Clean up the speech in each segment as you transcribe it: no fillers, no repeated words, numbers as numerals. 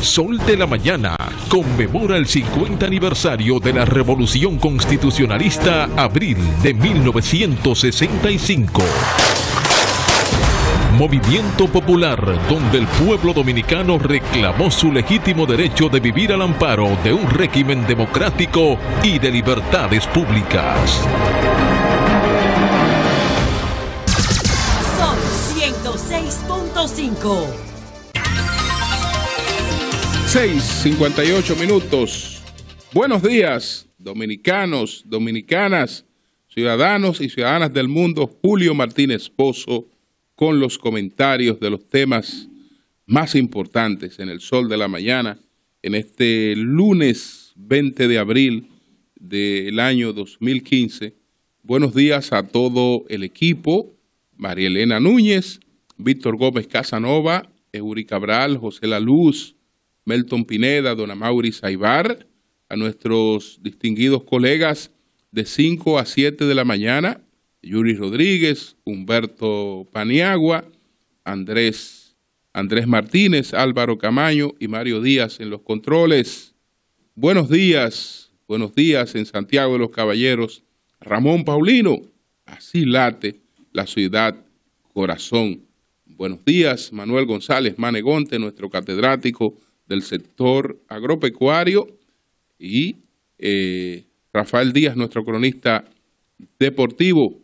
Sol de la Mañana conmemora el 50 aniversario de la Revolución Constitucionalista, abril de 1965. Movimiento popular donde el pueblo dominicano reclamó su legítimo derecho de vivir al amparo de un régimen democrático y de libertades públicas. Son 106.5. 6:58 minutos. Buenos días, dominicanos, dominicanas, ciudadanos y ciudadanas del mundo. Julio Martínez Pozo con los comentarios de los temas más importantes en el Sol de la Mañana en este lunes 20 de abril del año 2015. Buenos días a todo el equipo: María Elena Núñez, Víctor Gómez Casanova, Eury Cabral, José La Luz, Melton Pineda, Don Amaury Saibar, a nuestros distinguidos colegas de 5 a 7 de la mañana, Yuri Rodríguez, Humberto Paniagua, Andrés Martínez, Álvaro Camaño y Mario Díaz en los controles. Buenos días en Santiago de los Caballeros, Ramón Paulino, así late la ciudad corazón. Buenos días, Manuel González Manegonte, nuestro catedrático del sector agropecuario, y Rafael Díaz, nuestro cronista deportivo.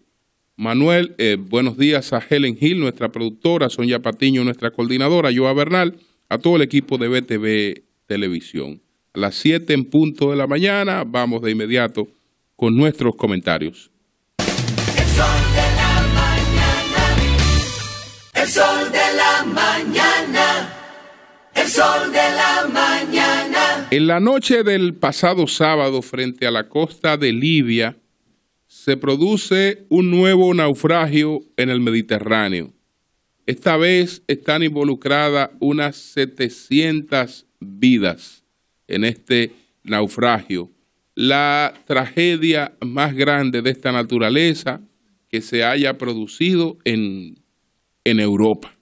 Manuel, buenos días a Helen Hill, nuestra productora, Sonia Patiño, nuestra coordinadora, Joa Bernal, a todo el equipo de BTV Televisión. A las 7 en punto de la mañana, vamos de inmediato con nuestros comentarios. El sol de la mañana, el sol de la mañana, el sol de la mañana. En la noche del pasado sábado, frente a la costa de Libia, se produce un nuevo naufragio en el Mediterráneo. Esta vez están involucradas unas 700 vidas en este naufragio. La tragedia más grande de esta naturaleza que se haya producido en Europa.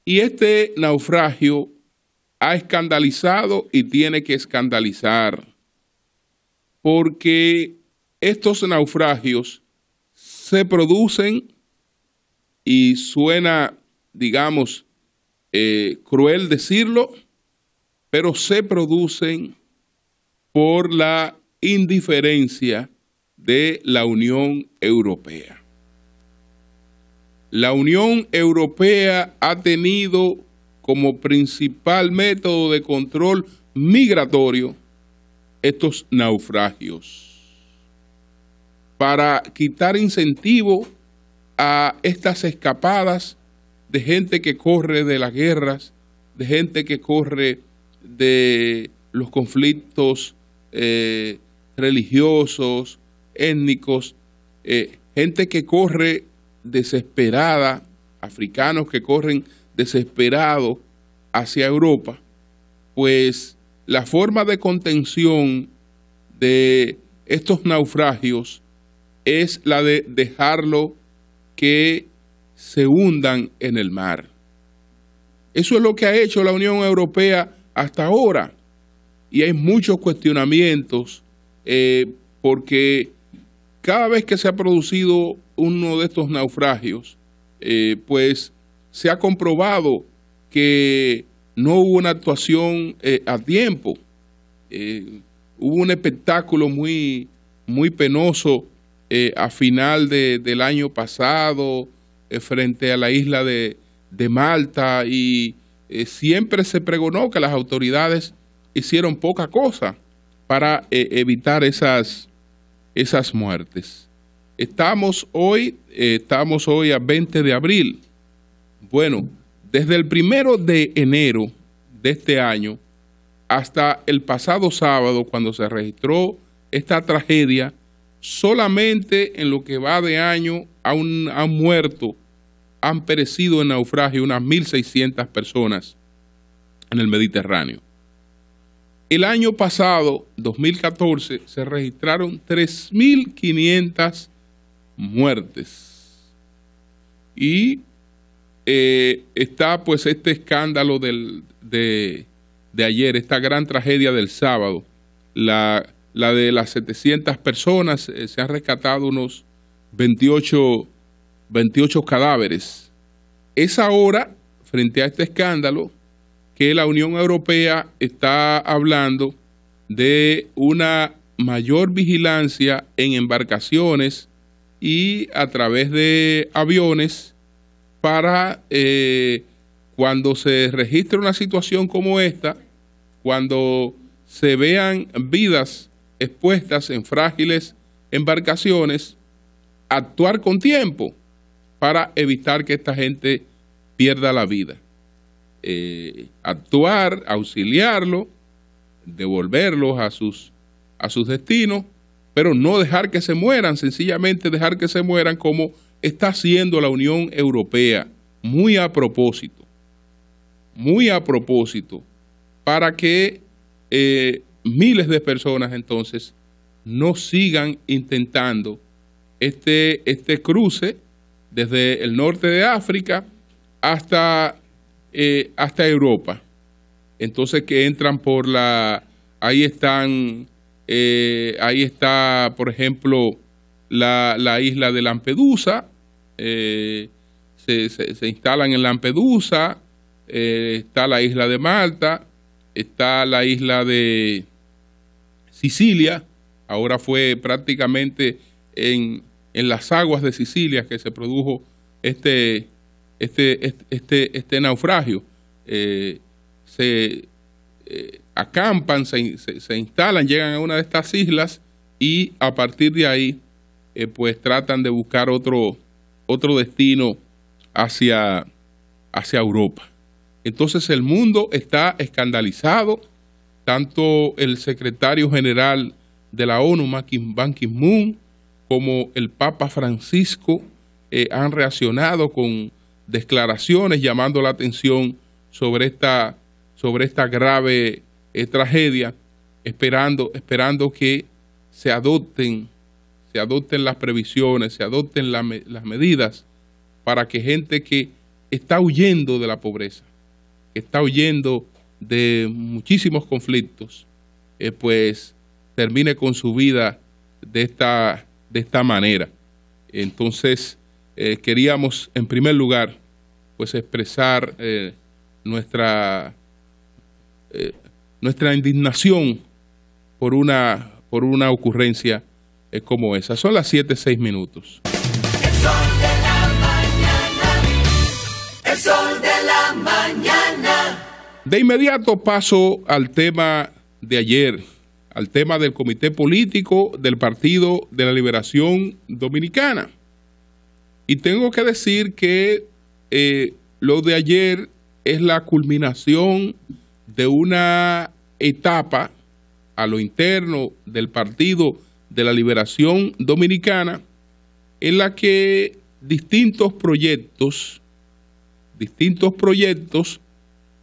Y este naufragio ha escandalizado y tiene que escandalizar, porque estos naufragios se producen, y suena, digamos, cruel decirlo, pero se producen por la indiferencia de la Unión Europea. La Unión Europea ha tenido como principal método de control migratorio estos naufragios, para quitar incentivo a estas escapadas de gente que corre de las guerras, de gente que corre de los conflictos religiosos, étnicos, gente que corre desesperada, africanos que corren desesperados hacia Europa. Pues la forma de contención de estos naufragios es la de dejarlo que se hundan en el mar. Eso es lo que ha hecho la Unión Europea hasta ahora, y hay muchos cuestionamientos porque cada vez que se ha producido uno de estos naufragios, pues se ha comprobado que no hubo una actuación a tiempo. Hubo un espectáculo muy penoso a final del año pasado frente a la isla de Malta, y siempre se pregonó que las autoridades hicieron poca cosa para evitar esas muertes. Estamos hoy a 20 de abril. Bueno, desde el 1 de enero de este año hasta el pasado sábado, cuando se registró esta tragedia, solamente en lo que va de año han muerto, han perecido en naufragio unas 1.600 personas en el Mediterráneo. El año pasado, 2014, se registraron 3.500 muertes. Y está pues este escándalo de de ayer, esta gran tragedia del sábado, la de las 700 personas, se han rescatado unos 28 cadáveres. Es ahora, frente a este escándalo, que la Unión Europea está hablando de una mayor vigilancia en embarcaciones y a través de aviones para cuando se registre una situación como esta, cuando se vean vidas expuestas en frágiles embarcaciones, actuar con tiempo para evitar que esta gente pierda la vida. Actuar, auxiliarlo, devolverlos a sus destinos, pero no dejar que se mueran, sencillamente dejar que se mueran como está haciendo la Unión Europea, muy a propósito, para que miles de personas entonces no sigan intentando este cruce desde el norte de África hasta Europa. Entonces que entran por ahí está, por ejemplo, la isla de Lampedusa, se instalan en Lampedusa, está la isla de Malta, está la isla de Sicilia. Ahora fue prácticamente en las aguas de Sicilia que se produjo este naufragio. Se acampan, se instalan, llegan a una de estas islas y a partir de ahí pues tratan de buscar otro destino hacia Europa. Entonces el mundo está escandalizado, tanto el secretario general de la ONU, Ban Ki-moon, como el Papa Francisco han reaccionado con declaraciones llamando la atención sobre esta grave tragedia, esperando que se adopten las previsiones, se adopten las medidas para que gente que está huyendo de la pobreza, que está huyendo de muchísimos conflictos, pues termine con su vida de esta manera. Entonces, queríamos en primer lugar pues expresar nuestra indignación por una ocurrencia como esa. Son las 7:06. El sol de la mañana, el sol de la mañana. De inmediato paso al tema de ayer, al tema del Comité Político del Partido de la Liberación Dominicana. Y tengo que decir que lo de ayer es la culminación de una etapa a lo interno del Partido de la Liberación Dominicana en la que distintos proyectos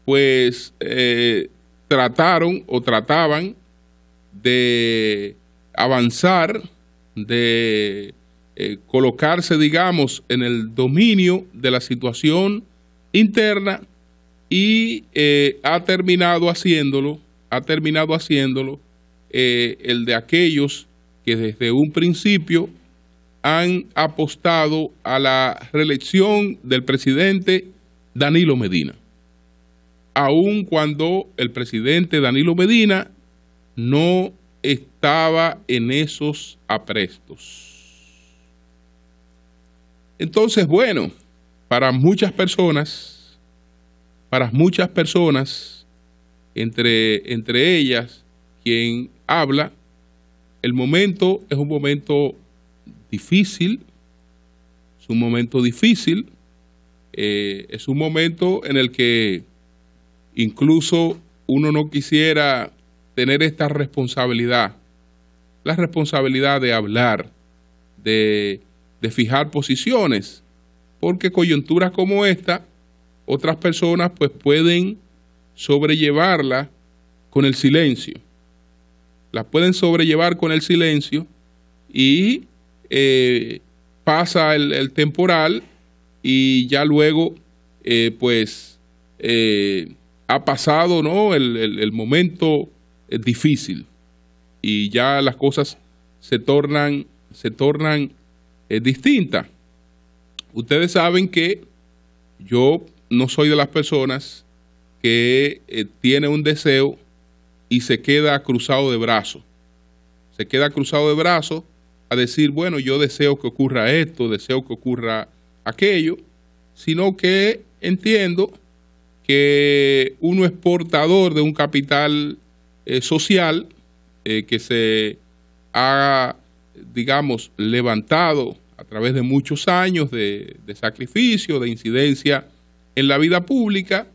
pues trataban de avanzar, de colocarse, digamos, en el dominio de la situación interna y ha terminado haciéndolo el de aquellos que desde un principio han apostado a la reelección del presidente Danilo Medina, aun cuando el presidente Danilo Medina no estaba en esos aprestos. Entonces, bueno, para muchas personas, entre ellas quien habla, el momento es un momento difícil, es un momento en el que incluso uno no quisiera tener esta responsabilidad, la responsabilidad de hablar, de fijar posiciones, porque coyunturas como esta, otras personas pues pueden sobrellevarla con el silencio. Las pueden sobrellevar con el silencio y pasa el temporal y ya luego ha pasado, ¿no?, el momento difícil y ya las cosas se tornan distintas. Ustedes saben que yo no soy de las personas que tiene un deseo y se queda cruzado de brazos. Se queda cruzado de brazos a decir, bueno, yo deseo que ocurra esto, deseo que ocurra aquello, sino que entiendo que uno es portador de un capital social que se ha, digamos, levantado a través de muchos años de sacrificio, de incidencia en la vida pública,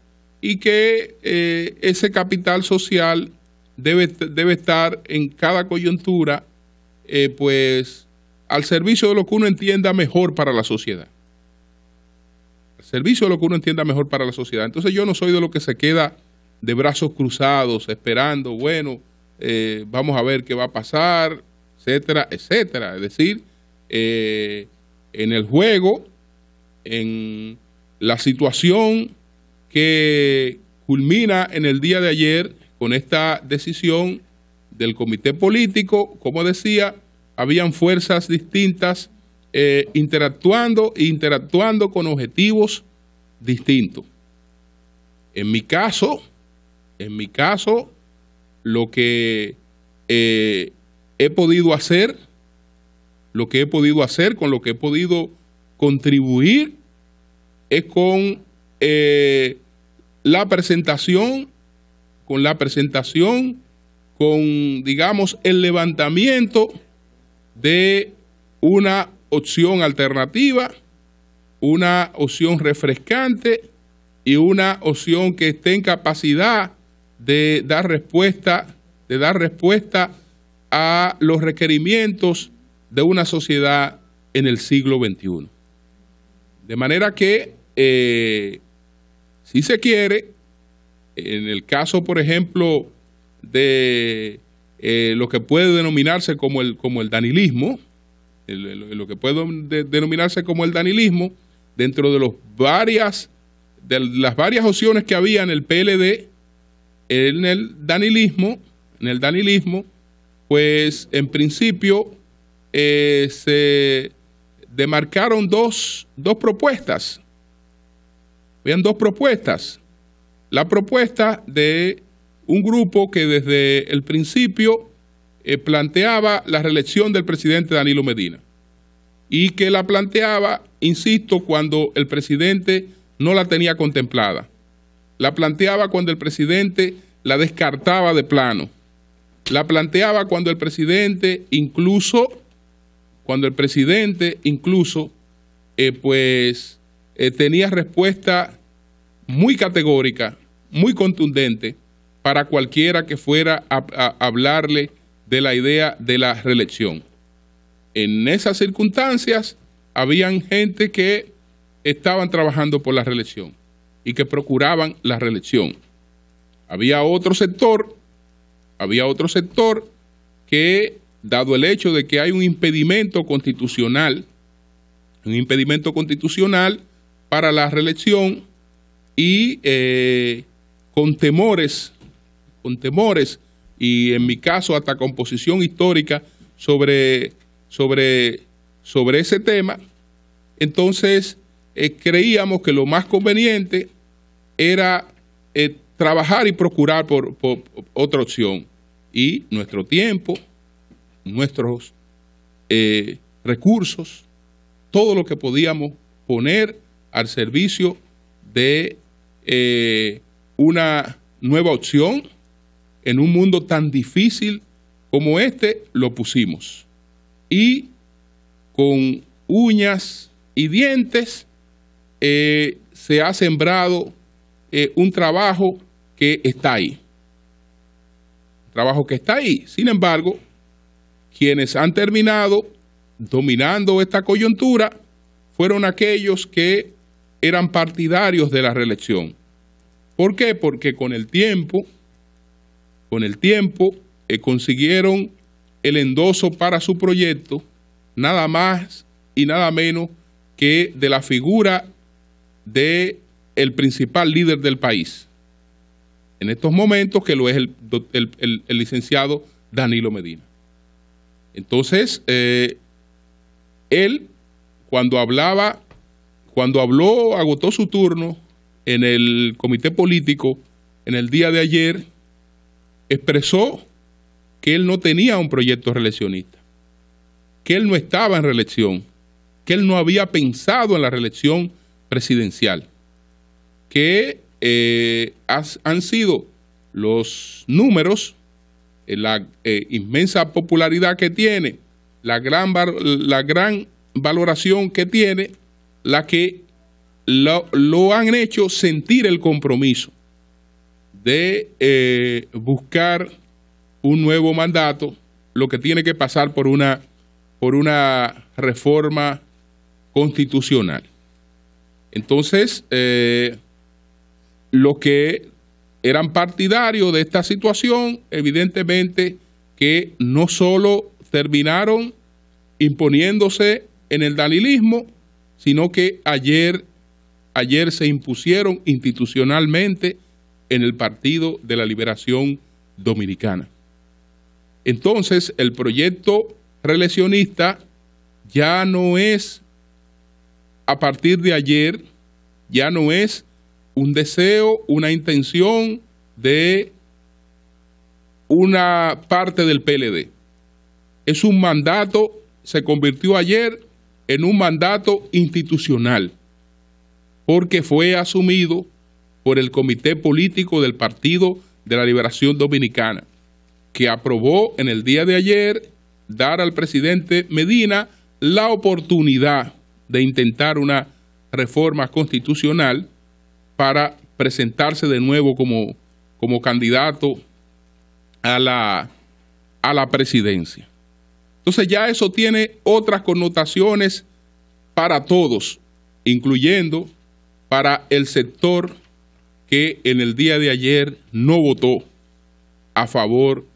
y que ese capital social debe estar en cada coyuntura pues al servicio de lo que uno entienda mejor para la sociedad. Al servicio de lo que uno entienda mejor para la sociedad. Entonces yo no soy de lo que se queda de brazos cruzados esperando, bueno, vamos a ver qué va a pasar, etcétera, etcétera. Es decir, en el juego, en la situación que culmina en el día de ayer con esta decisión del comité político, como decía, habían fuerzas distintas interactuando con objetivos distintos. En mi caso, lo que he podido hacer, con lo que he podido contribuir, es con la presentación, digamos, el levantamiento de una opción alternativa, una opción refrescante y una opción que esté en capacidad de dar respuesta a los requerimientos de una sociedad en el siglo XXI. De manera que, si se quiere, en el caso, por ejemplo, de lo que puede denominarse como el danilismo, dentro de las varias opciones que había en el PLD, en el danilismo, pues en principio se demarcaron dos propuestas. Habían dos propuestas. La propuesta de un grupo que desde el principio planteaba la reelección del presidente Danilo Medina y que la planteaba, insisto, cuando el presidente no la tenía contemplada. La planteaba cuando el presidente la descartaba de plano. La planteaba cuando el presidente incluso tenía respuesta muy categórica, muy contundente para cualquiera que fuera a hablarle de la idea de la reelección. En esas circunstancias habían gente que estaban trabajando por la reelección y que procuraban la reelección. Había otro sector que, dado el hecho de que hay un impedimento constitucional para la reelección y con temores y en mi caso hasta con posición histórica sobre ese tema, entonces creíamos que lo más conveniente era trabajar y procurar por otra opción, y nuestro tiempo, nuestros recursos, todo lo que podíamos poner al servicio de una nueva opción en un mundo tan difícil como este, lo pusimos. Y con uñas y dientes se ha sembrado un trabajo que está ahí. Sin embargo, quienes han terminado dominando esta coyuntura fueron aquellos que eran partidarios de la reelección. ¿Por qué? Porque con el tiempo consiguieron el endoso para su proyecto, nada más y nada menos que de la figura del principal líder del país, en estos momentos, que lo es el licenciado Danilo Medina. Entonces, él, cuando habló, agotó su turno en el comité político en el día de ayer, expresó que él no tenía un proyecto reeleccionista, que él no estaba en reelección, que él no había pensado en la reelección presidencial, que han sido los números, la inmensa popularidad que tiene, la gran valoración que tiene, la que lo han hecho sentir el compromiso de buscar un nuevo mandato, lo que tiene que pasar por una reforma constitucional. Entonces, los que eran partidarios de esta situación, evidentemente que no solo terminaron imponiéndose en el danilismo, sino que ayer se impusieron institucionalmente en el Partido de la Liberación Dominicana. Entonces, el proyecto reeleccionista ya no es, a partir de ayer, ya no es un deseo, una intención de una parte del PLD. Es un mandato, se convirtió ayer en un mandato institucional, porque fue asumido por el Comité Político del Partido de la Liberación Dominicana, que aprobó en el día de ayer dar al presidente Medina la oportunidad de intentar una reforma constitucional para presentarse de nuevo como candidato a la presidencia. Entonces ya eso tiene otras connotaciones para todos, incluyendo para el sector que en el día de ayer no votó a favor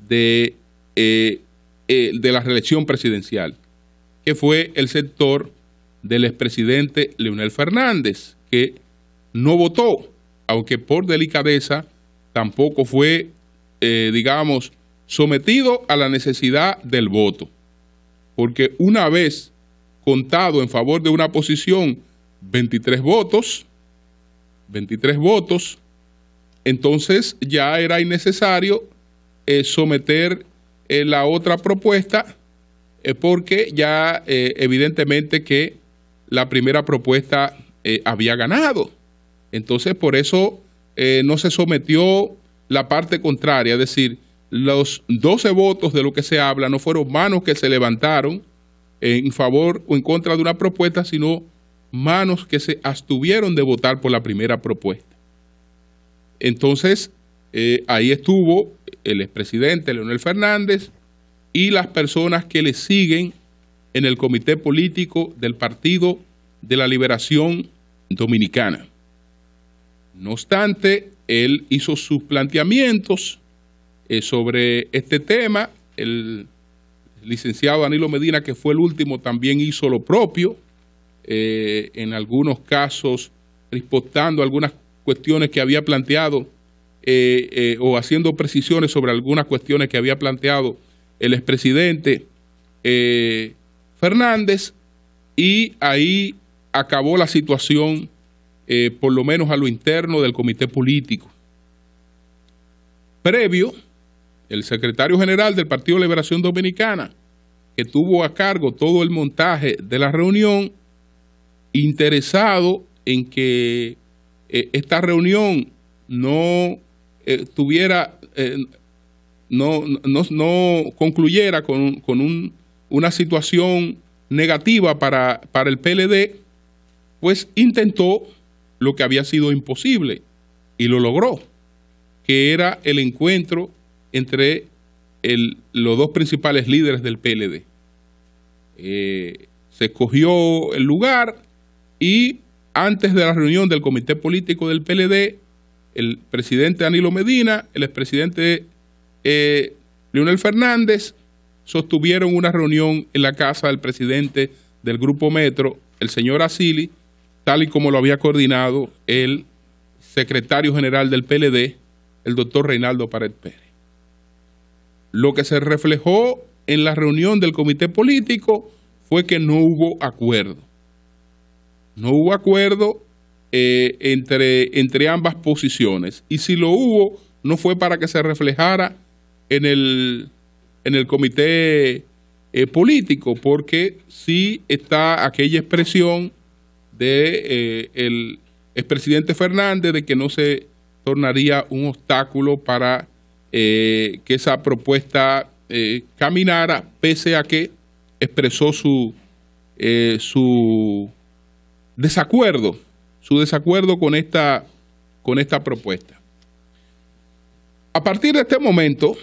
de la reelección presidencial, que fue el sector del expresidente Leonel Fernández, que no votó, aunque por delicadeza tampoco fue, sometido a la necesidad del voto, porque una vez contado en favor de una posición 23 votos, entonces ya era innecesario someter la otra propuesta, porque ya evidentemente que la primera propuesta había ganado. Entonces por eso no se sometió la parte contraria, es decir, los 12 votos de lo que se habla no fueron manos que se levantaron en favor o en contra de una propuesta, sino manos que se abstuvieron de votar por la primera propuesta. Entonces, ahí estuvo el expresidente Leonel Fernández y las personas que le siguen en el comité político del Partido de la Liberación Dominicana. No obstante, él hizo sus planteamientos sobre este tema. El licenciado Danilo Medina, que fue el último, también hizo lo propio, en algunos casos respetando algunas cuestiones que había planteado o haciendo precisiones sobre algunas cuestiones que había planteado el expresidente Fernández, y ahí acabó la situación, por lo menos a lo interno del comité político. Previo, el secretario general del Partido de Liberación Dominicana, que tuvo a cargo todo el montaje de la reunión, interesado en que esta reunión no concluyera con una situación negativa para el PLD, pues intentó lo que había sido imposible y lo logró, que era el encuentro entre los dos principales líderes del PLD. Se escogió el lugar y antes de la reunión del comité político del PLD, el presidente Danilo Medina, el expresidente Leonel Fernández, sostuvieron una reunión en la casa del presidente del Grupo Metro, el señor Asili, tal y como lo había coordinado el secretario general del PLD, el doctor Reinaldo Pared Pérez. Lo que se reflejó en la reunión del comité político fue que no hubo acuerdo. No hubo acuerdo entre ambas posiciones. Y si lo hubo, no fue para que se reflejara en el comité político, porque sí está aquella expresión de el expresidente Fernández de que no se tornaría un obstáculo para que esa propuesta caminara, pese a que expresó su desacuerdo con esta propuesta. A partir de este momento,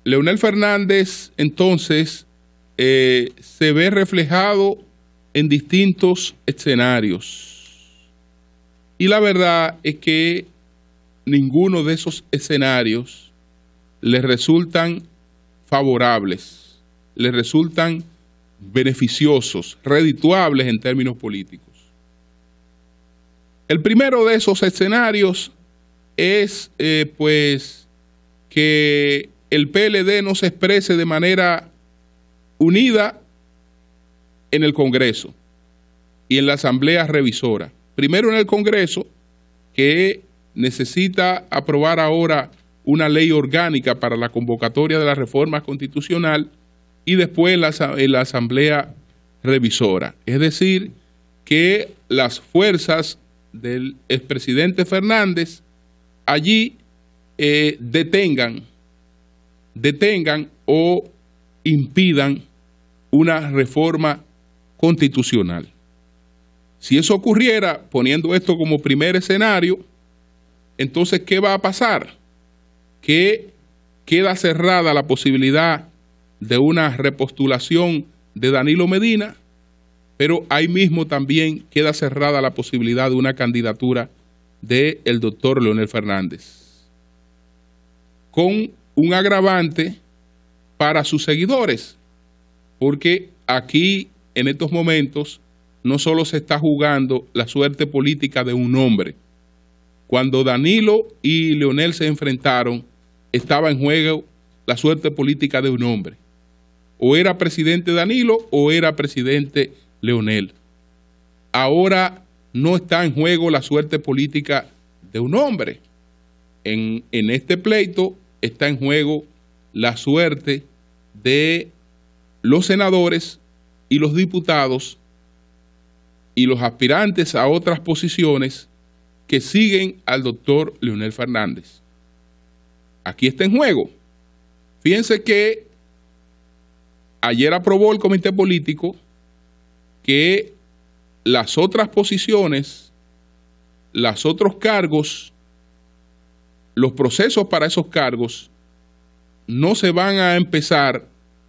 Leonel Fernández entonces se ve reflejado en distintos escenarios. Y la verdad es que ninguno de esos escenarios le resultan favorables, le resultan beneficiosos, redituables en términos políticos. El primero de esos escenarios es pues que el PLD no se exprese de manera unida en el Congreso y en la Asamblea Revisora. Primero en el Congreso, que necesita aprobar ahora una ley orgánica para la convocatoria de la reforma constitucional, y después en la Asamblea Revisora. Es decir, que las fuerzas del expresidente Fernández allí detengan o impidan una reforma constitucional. Si eso ocurriera, poniendo esto como primer escenario, entonces, ¿qué va a pasar? Que queda cerrada la posibilidad de una repostulación de Danilo Medina, pero ahí mismo también queda cerrada la posibilidad de una candidatura del doctor Leonel Fernández, con un agravante para sus seguidores, porque aquí en estos momentos no solo se está jugando la suerte política de un hombre. Cuando Danilo y Leonel se enfrentaron, estaba en juego la suerte política de un hombre. O era presidente Danilo o era presidente Leonel. Ahora no está en juego la suerte política de un hombre. En este pleito está en juego la suerte de los senadores y los diputados y los aspirantes a otras posiciones que siguen al doctor Leonel Fernández. Aquí está en juego. Fíjense que ayer aprobó el comité político que las otras posiciones, los otros cargos, los procesos para esos cargos no se van a empezar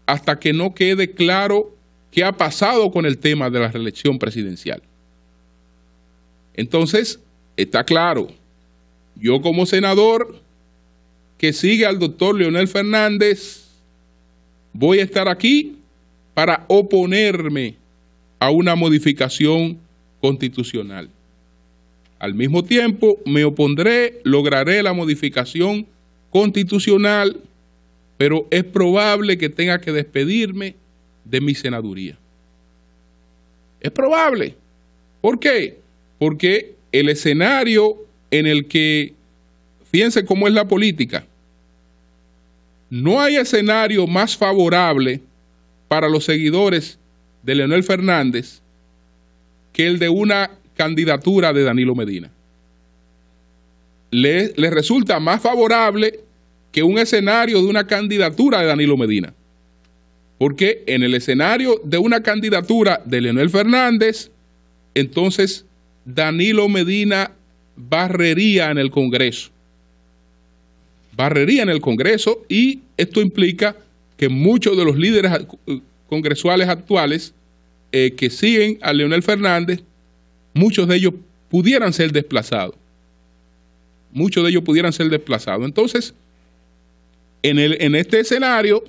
hasta que no quede claro qué ha pasado con el tema de la reelección presidencial. Entonces, está claro, yo como senador que sigue al doctor Leonel Fernández, voy a estar aquí para oponerme a una modificación constitucional. Al mismo tiempo, me opondré, lograré la modificación constitucional, pero es probable que tenga que despedirme de mi senaduría. Es probable. ¿Por qué? Porque el escenario en el que, fíjense cómo es la política, no hay escenario más favorable para los seguidores de Leonel Fernández que el de una candidatura de Danilo Medina. Le resulta más favorable que un escenario de una candidatura de Danilo Medina. Porque en el escenario de una candidatura de Leonel Fernández, entonces Danilo Medina barrería en el Congreso. Barrería en el Congreso, y esto implica que muchos de los líderes congresuales actuales que siguen a Leonel Fernández, muchos de ellos pudieran ser desplazados. Muchos de ellos pudieran ser desplazados. Entonces, en este escenario,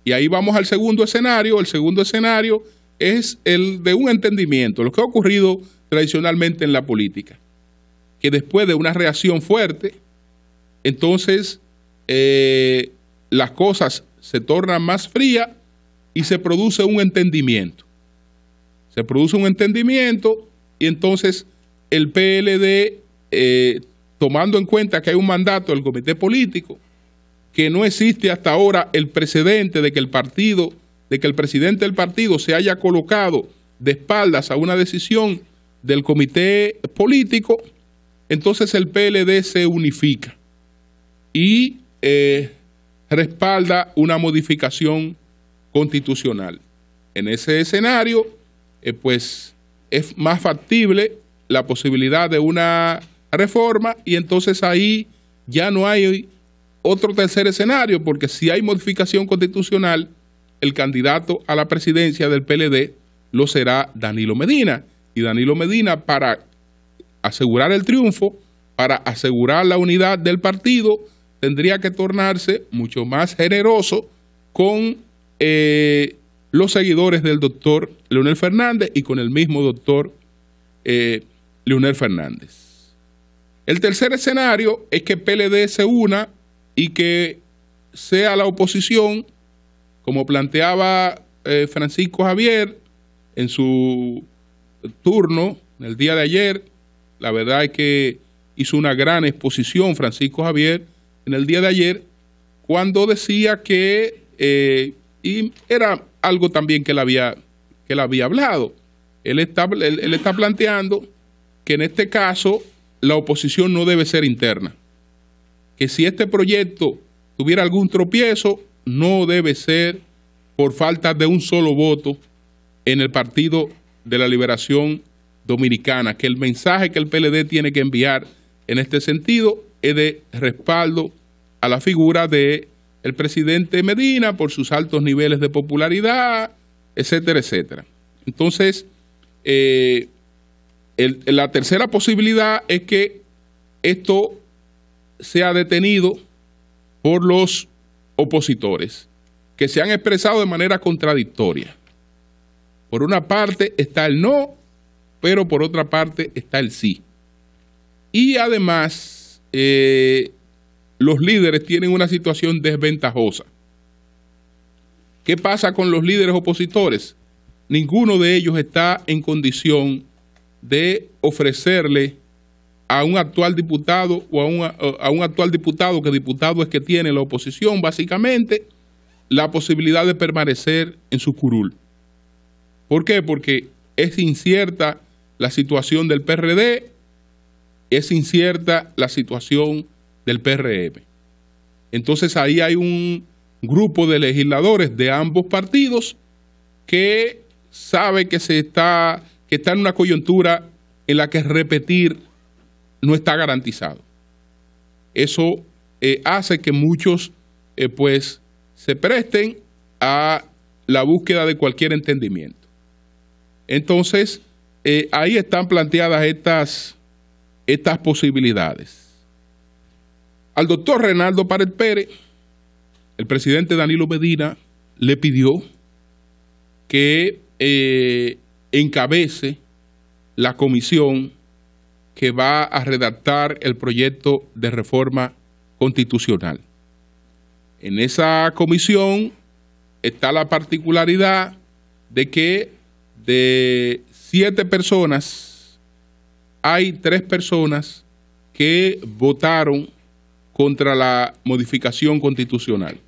y ahí vamos al segundo escenario, el segundo escenario es el de un entendimiento, lo que ha ocurrido tradicionalmente en la política, que después de una reacción fuerte, entonces las cosas se tornan más frías y se produce un entendimiento. Se produce un entendimiento y entonces el PLD, tomando en cuenta que hay un mandato del comité político, que no existe hasta ahora el precedente de que el presidente del partido se haya colocado de espaldas a una decisión del comité político, entonces el PLD se unifica y respalda una modificación constitucional. En ese escenario, pues es más factible la posibilidad de una reforma y entonces ahí ya no hay otro tercer escenario, porque si hay modificación constitucional, el candidato a la presidencia del PLD lo será Danilo Medina. Y Danilo Medina, para asegurar el triunfo, para asegurar la unidad del partido, tendría que tornarse mucho más generoso con los seguidores del doctor Leonel Fernández y con el mismo doctor Leonel Fernández. El tercer escenario es que PLD se una y que sea la oposición, como planteaba Francisco Javier en su turno el día de ayer. La verdad es que hizo una gran exposición Francisco Javier en el día de ayer, cuando decía que, y era algo también que él había hablado, él está planteando que en este caso la oposición no debe ser interna, que si este proyecto tuviera algún tropiezo, no debe ser por falta de un solo voto en el Partido de la Liberación Dominicana, que el mensaje que el PLD tiene que enviar en este sentido es de respaldo a la figura del presidente Medina por sus altos niveles de popularidad, etcétera, etcétera. Entonces, la tercera posibilidad es que esto sea detenido por los opositores, que se han expresado de manera contradictoria. Por una parte está el no, pero por otra parte está el sí. Y además, los líderes tienen una situación desventajosa. ¿Qué pasa con los líderes opositores? Ninguno de ellos está en condición de ofrecerle a un actual diputado o a un actual diputado, que diputado es que tiene la oposición, básicamente, la posibilidad de permanecer en su curul. ¿Por qué? Porque es incierta la situación del PRD, es incierta la situación del PRM. Entonces ahí hay un grupo de legisladores de ambos partidos que sabe que está en una coyuntura en la que repetir no está garantizado. Eso hace que muchos pues se presten a la búsqueda de cualquier entendimiento. Entonces, ahí están planteadas estas posibilidades. Al doctor Reinaldo Pared Pérez, el presidente Danilo Medina le pidió que encabece la comisión que va a redactar el proyecto de reforma constitucional. En esa comisión está la particularidad de que de 7 personas, hay 3 personas que votaron contra la modificación constitucional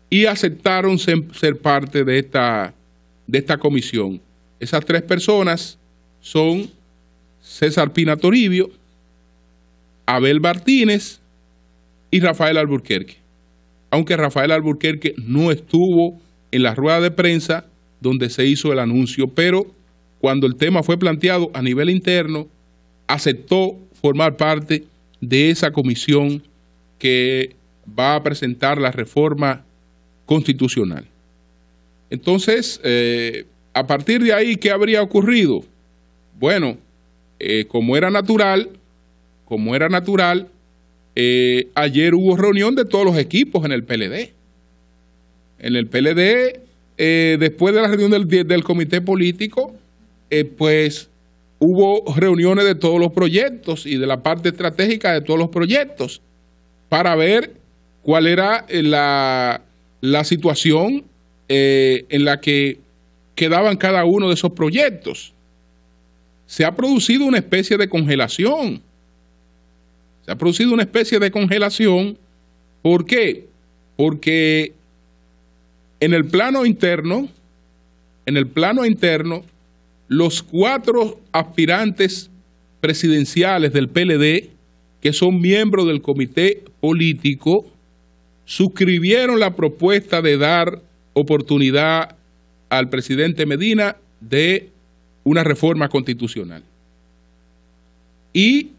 y aceptaron ser parte de esta comisión. Esas 3 personas son César Pina Toribio, Abel Martínez y Rafael Alburquerque. Aunque Rafael Alburquerque no estuvo en la rueda de prensa donde se hizo el anuncio, pero cuando el tema fue planteado a nivel interno, aceptó formar parte de esa comisión que va a presentar la reforma constitucional. Entonces, a partir de ahí, ¿qué habría ocurrido? Bueno, como era natural, ayer hubo reunión de todos los equipos en el PLD. En el PLD, después de la reunión del comité político, pues hubo reuniones de todos los proyectos y de la parte estratégica de todos los proyectos. para ver cuál era la situación en la que quedaban cada uno de esos proyectos. Se ha producido una especie de congelación. ¿Por qué? Porque en el plano interno, los 4 aspirantes presidenciales del PLD, que son miembros del comité político, suscribieron la propuesta de dar oportunidad al presidente Medina de una reforma constitucional. Y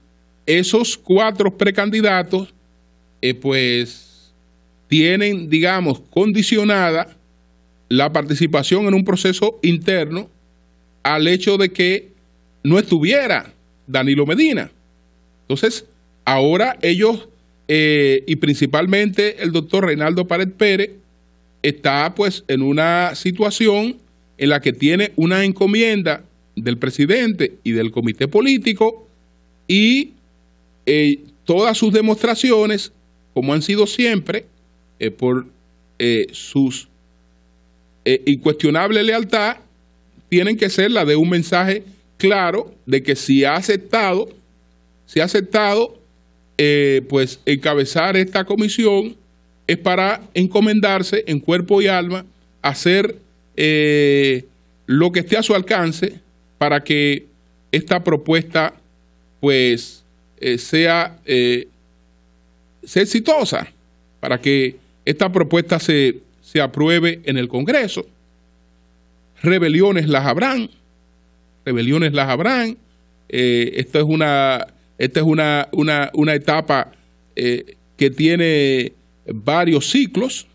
esos 4 precandidatos, pues, tienen, digamos, condicionada la participación en un proceso interno al hecho de que no estuviera Danilo Medina. Entonces, ahora ellos, y principalmente el doctor Reinaldo Pared Pérez, está pues en una situación en la que tiene una encomienda del presidente y del comité político, y todas sus demostraciones, como han sido siempre, por sus incuestionable lealtad, tienen que ser la de un mensaje claro de que si ha aceptado pues encabezar esta comisión es para encomendarse en cuerpo y alma a hacer lo que esté a su alcance para que esta propuesta pues sea exitosa, para que esta propuesta se apruebe en el Congreso. Rebeliones las habrán. Esta es una etapa que tiene varios ciclos.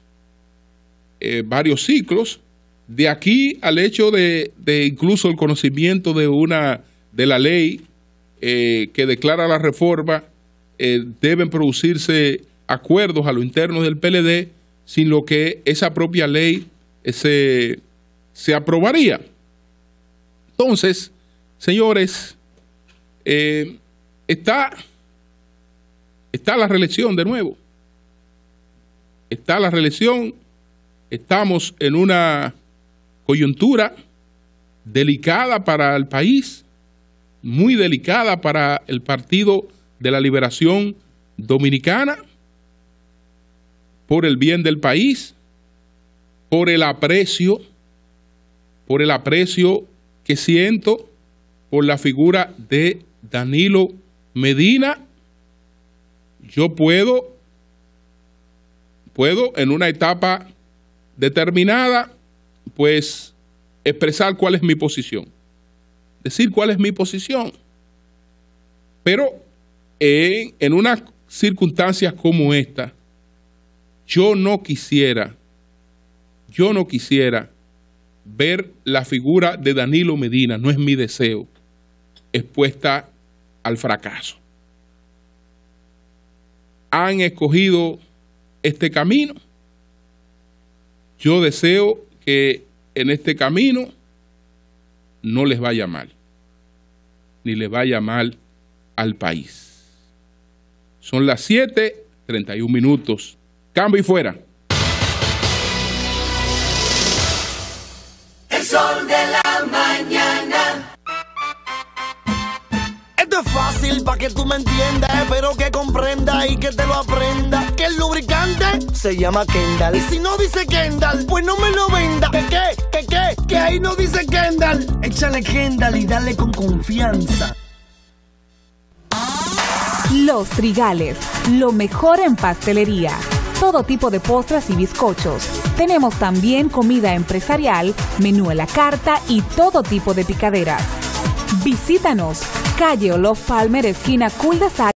De aquí al hecho de incluso el conocimiento de la ley que declara la reforma, deben producirse acuerdos a lo interno del PLD, sin lo que esa propia ley se aprobaría. Entonces, señores, está la reelección de nuevo. Está la reelección. Estamos en una coyuntura delicada para el país, muy delicada para el Partido de la Liberación Dominicana, por el bien del país, por el aprecio que siento por la figura de Danilo Medina. Yo puedo en una etapa determinada, pues, expresar cuál es mi posición, decir cuál es mi posición. Pero en unas circunstancias como esta, yo no quisiera ver la figura de Danilo Medina, no es mi deseo, expuesta al fracaso. Han escogido este camino. Yo deseo que en este camino no les vaya mal, ni les vaya mal al país. Son las 7:31. Cambio y fuera. El sol de la mañana. Esto es fácil para que tú me entiendas, espero que comprenda y que te lo aprenda. Que el lubricante se llama Kendall. Y si no dice Kendall, pues no me lo venda. Que ahí no dice Kendall. Échale Kendall y dale con confianza. Los Trigales, lo mejor en pastelería. Todo tipo de postres y bizcochos. Tenemos también comida empresarial, menú a la carta y todo tipo de picaderas. Visítanos, calle Olof Palmer, esquina Cul de Sac.